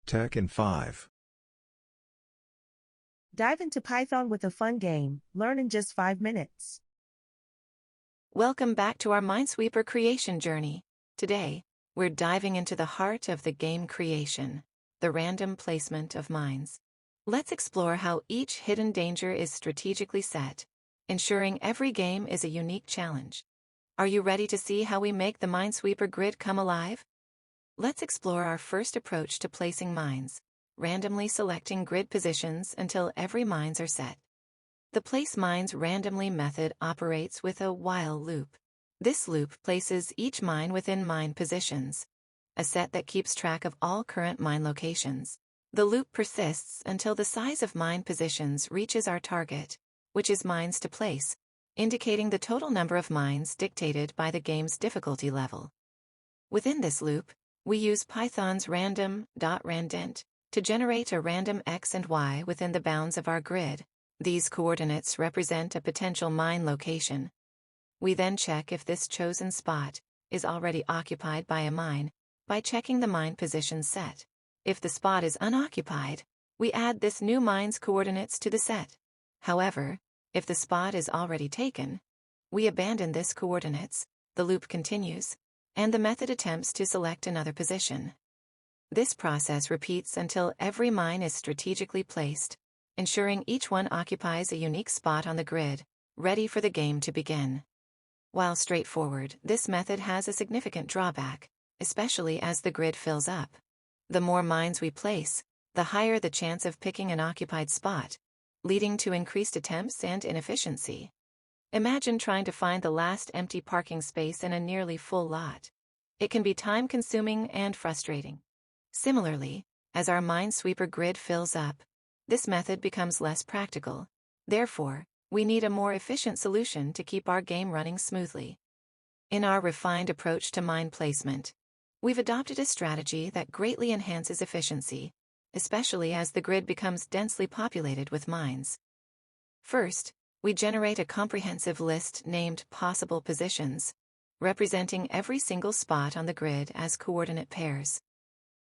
Tech in 5. Dive into Python with a fun game, learn in just 5 minutes. Welcome back to our Minesweeper creation journey. Today, we're diving into the heart of the game creation, the random placement of mines. Let's explore how each hidden danger is strategically set, ensuring every game is a unique challenge. Are you ready to see how we make the Minesweeper grid come alive? Let's explore our first approach to placing mines, randomly selecting grid positions until every mines are set. The place mines randomly method operates with a while loop. This loop places each mine within mine positions, a set that keeps track of all current mine locations. The loop persists until the size of mine positions reaches our target, which is mines to place, indicating the total number of mines dictated by the game's difficulty level. Within this loop, we use Python's random.randint to generate a random x and y within the bounds of our grid. These coordinates represent a potential mine location. We then check if this chosen spot is already occupied by a mine by checking the mine position set. If the spot is unoccupied, we add this new mine's coordinates to the set. However, if the spot is already taken, we abandon this coordinates, the loop continues, and the method attempts to select another position. This process repeats until every mine is strategically placed, ensuring each one occupies a unique spot on the grid, ready for the game to begin. While straightforward, this method has a significant drawback, especially as the grid fills up. The more mines we place, the higher the chance of picking an occupied spot, leading to increased attempts and inefficiency. Imagine trying to find the last empty parking space in a nearly full lot. It can be time-consuming and frustrating. Similarly, as our Minesweeper grid fills up, this method becomes less practical. Therefore, we need a more efficient solution to keep our game running smoothly. In our refined approach to mine placement, we've adopted a strategy that greatly enhances efficiency, especially as the grid becomes densely populated with mines. First, we generate a comprehensive list named possible positions, representing every single spot on the grid as coordinate pairs.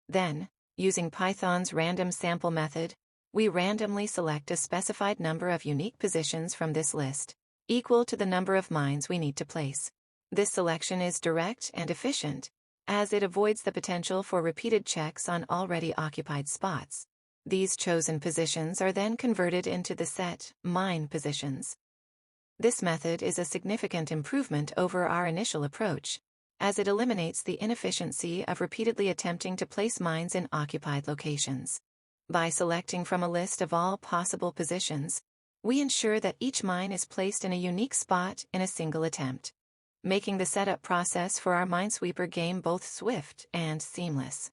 Then, using Python's random sample method, we randomly select a specified number of unique positions from this list, equal to the number of mines we need to place. This selection is direct and efficient, as it avoids the potential for repeated checks on already occupied spots. These chosen positions are then converted into the set mine positions. This method is a significant improvement over our initial approach, as it eliminates the inefficiency of repeatedly attempting to place mines in occupied locations. By selecting from a list of all possible positions, we ensure that each mine is placed in a unique spot in a single attempt, making the setup process for our Minesweeper game both swift and seamless.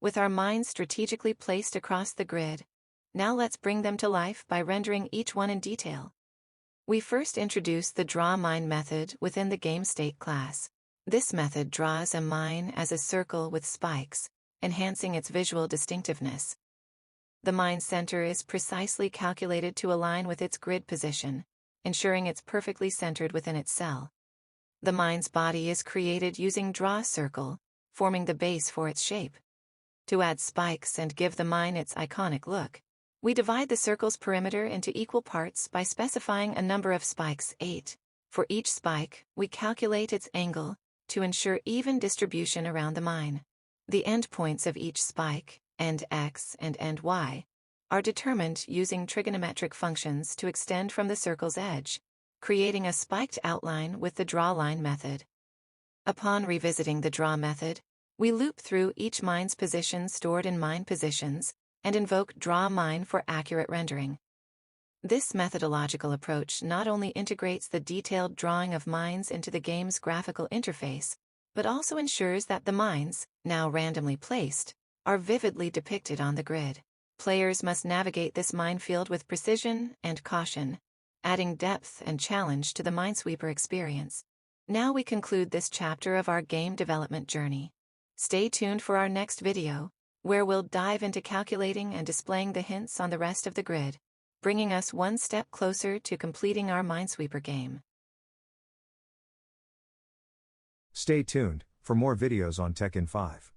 With our mines strategically placed across the grid, now let's bring them to life by rendering each one in detail. We first introduce the drawMine method within the GameState class. This method draws a mine as a circle with spikes, enhancing its visual distinctiveness. The mine center is precisely calculated to align with its grid position, ensuring it's perfectly centered within its cell. The mine's body is created using drawCircle, forming the base for its shape. To add spikes and give the mine its iconic look, we divide the circle's perimeter into equal parts by specifying a number of spikes, 8. For each spike, we calculate its angle to ensure even distribution around the mine. The endpoints of each spike, end X and end Y, are determined using trigonometric functions to extend from the circle's edge, creating a spiked outline with the drawLine method. Upon revisiting the draw method, we loop through each mine's position stored in mine positions and invoke drawMine for accurate rendering. This methodological approach not only integrates the detailed drawing of mines into the game's graphical interface, but also ensures that the mines, now randomly placed, are vividly depicted on the grid. Players must navigate this minefield with precision and caution, adding depth and challenge to the Minesweeper experience. Now we conclude this chapter of our game development journey. Stay tuned for our next video, where we'll dive into calculating and displaying the hints on the rest of the grid, bringing us one step closer to completing our Minesweeper game. Stay tuned for more videos on Tech in 5.